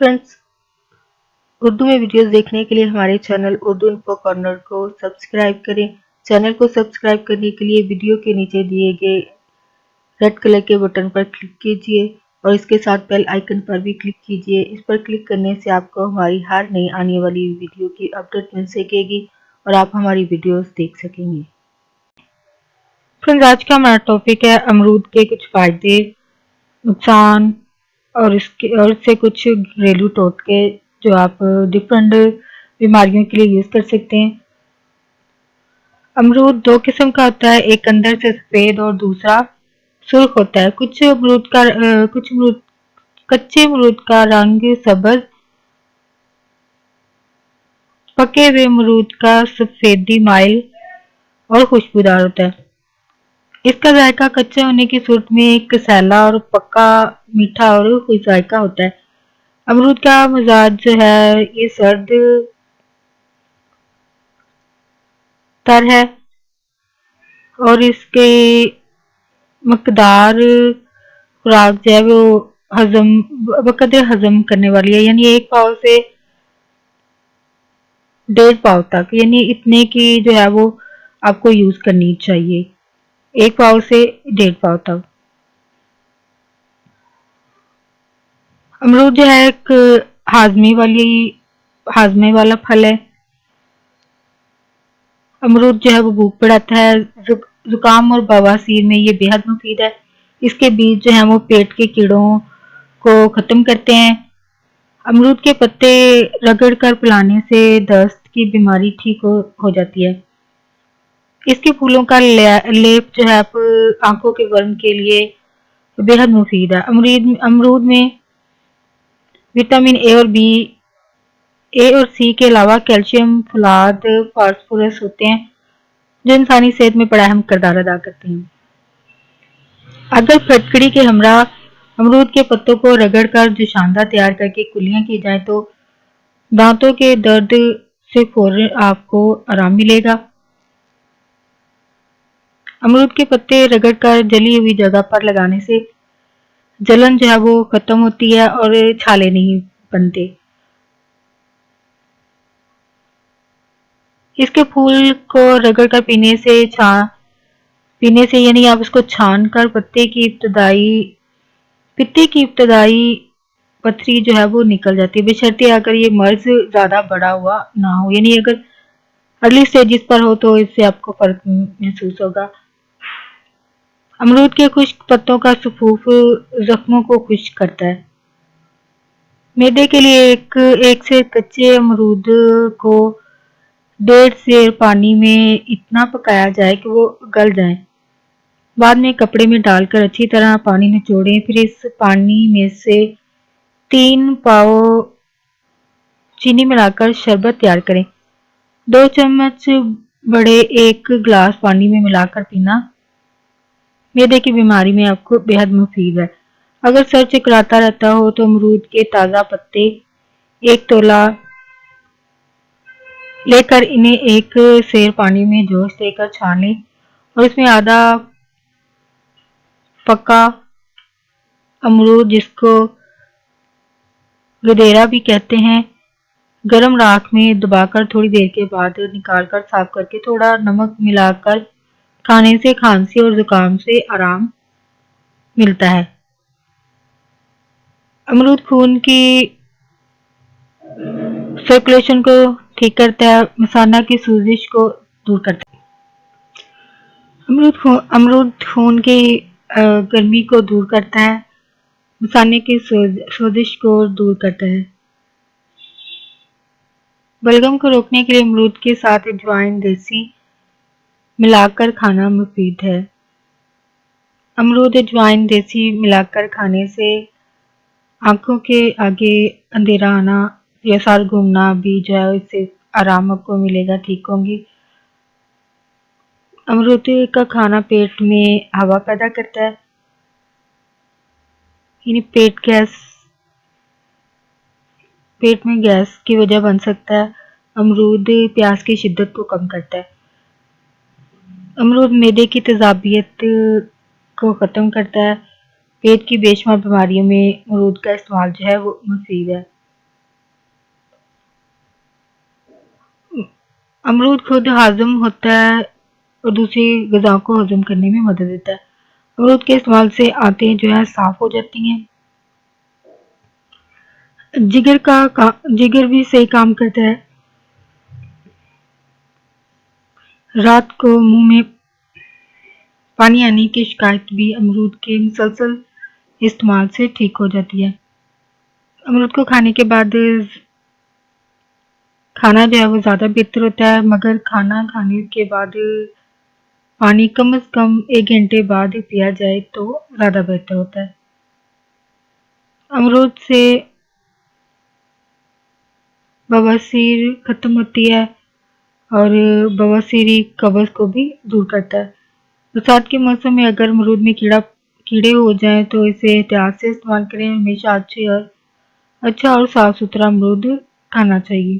Friends, Urdu में videos देखने के लिए हमारे चैनल उर्दू इन्फो कॉर्नर को सब्सक्राइब करें। चैनल को सब्सक्राइब करने के लिए वीडियो के नीचे दिए गए रेड कलर के बटन पर क्लिक कीजिए और इसके साथ बेल आइकन पर भी क्लिक कीजिए। इस पर क्लिक करने से आपको हमारी हर नई आने वाली वीडियो की अपडेट मिल सकेगी और आप हमारी वीडियोस देख सकेंगे। फ्रेंड्स, आज का हमारा टॉपिक है अमरूद के कुछ फायदे, नुकसान और इससे कुछ घरेलू टोटके जो आप डिफरेंट बीमारियों के लिए यूज कर सकते हैं। अमरूद दो किस्म का होता है, एक अंदर से सफेद और दूसरा सुर्ख होता है। कच्चे अमरूद का रंग सब्ज, पके हुए अमरूद का सफेदी माइल और खुशबूदार होता है। इसका जायका कच्चे होने की सूरत में एक कसैला और पक्का मीठा और खुश जायका होता है। अमरूद का मिजाज जो है ये सर्द तर है और इसके मकदार खुराक जो है वो बकदर हजम करने वाली है, यानी 1 पाव से 1.5 पाव तक, यानी इतने की जो है वो आपको यूज करनी चाहिए, 1 पाव से 1.5 पाव तक। अमरूद जो है एक हाजमे वाला फल है। अमरूद जो है वो भूख बढ़ाता है, जुकाम और बवासीर में ये बेहद मुफीद है। इसके बीज जो है वो पेट के कीड़ों को खत्म करते हैं। अमरूद के पत्ते रगड़ कर पिलाने से दस्त की बीमारी ठीक हो जाती है। इसके फूलों का लेप जो है आंखों के वर्म के लिए बेहद मुफीद है। अमरूद में विटामिन ए और सी के अलावा कैल्शियम, फुलाद, फास्फोरस होते हैं जो इंसानी सेहत में बड़ा अहम किरदार अदा करते हैं। अगर फटकड़ी के हमरा अमरूद के पत्तों को रगड़ कर जोशांदा तैयार करके कुल्लियां की जाए तो दांतों के दर्द से फौरन आपको आराम मिलेगा। अमरूद के पत्ते रगड़ कर जली हुई जगह पर लगाने से जलन जो है वो खत्म होती है और छाले नहीं बनते। इसके फूल को रगड़ कर पीने से यानी आप इसको छान कर पित्ते की इब्तदाई पथरी जो है वो निकल जाती है, बशर्ते अगर ये मर्ज ज्यादा बड़ा हुआ ना हो, यानी अगर अर्ली स्टेजिस पर हो तो इससे आपको फर्क महसूस होगा। अमरूद के खुश्क पत्तों का सफूफ जख्मों को खुश्क करता है। मैदे के लिए एक से कच्चे अमरूद को 1.5 सेर पानी में इतना पकाया जाए कि वो गल जाए। बाद में कपड़े में डालकर अच्छी तरह पानी निचोड़ें। फिर इस पानी में से 3 पाव चीनी मिलाकर शरबत तैयार करें। 2 चम्मच बड़े 1 गिलास पानी में मिलाकर पीना मैदे की बीमारी में आपको बेहद मुफीद है। अगर सर चकराता रहता हो तो अमरूद के ताज़ा पत्ते 1 तोला लेकर इन्हें 1 सेर पानी में जोश देकर छान लें और इसमें आधा पका अमरूद, जिसको गदेरा भी कहते हैं, गरम राख में दबाकर थोड़ी देर के बाद निकालकर साफ करके थोड़ा नमक मिलाकर खाने से खांसी और जुकाम से आराम मिलता है। अमरूद खून की सर्कुलेशन को ठीक करता है, मसाना की सूजिश को दूर करता है। अमरूद खून की गर्मी को दूर करता है, मसाने की सोजिश को दूर करता है। बलगम को रोकने के लिए अमरूद के साथ अजवाइन देसी मिलाकर खाना मुफीद है। अमरूद अजवाइन देसी मिलाकर खाने से आंखों के आगे अंधेरा आना या सर घूमना भी जो है इससे आराम आपको मिलेगा, ठीक होंगी। अमरूद का खाना पेट में हवा पैदा करता है, यानी पेट में गैस की वजह बन सकता है। अमरूद प्यास की शिद्दत को कम करता है। अमरूद मैदे की तेजाबियत को ख़त्म करता है। पेट की बेशुमार बीमारियों में अमरूद का इस्तेमाल जो है वो मुफीद है। امرود خود ہاضم ہوتا ہے اور دوسری غذا کو ہضم کرنے میں مدد دیتا ہے۔ امرود کے استعمال سے آنتیں جو ہے صاف ہو جاتی ہیں۔ جگر بھی صحیح کام کرتا ہے۔ رات کو منہ میں پانی آنے کی شکایت بھی امرود کے مسلسل استعمال سے ٹھیک ہو جاتی ہے۔ امرود کو کھانے کے بعد کھانا جو ہے وہ زیادہ بہتر ہوتا ہے، مگر کھانا کھانے کے بعد پانی کم از کم 1 گھنٹے بعد پیا جائے تو زیادہ بہتر ہوتا ہے۔ امرود سے بواسیر ختم ہوتی ہے اور بواسیری قبض کو بھی دور کرتا ہے۔ برسات کے موسم میں اگر امرود میں کیڑے ہو جائیں تو اسے احتیاط سے استعمال کریں۔ ہمیشہ اچھا اور صاف ستھرا امرود کھانا چاہیے۔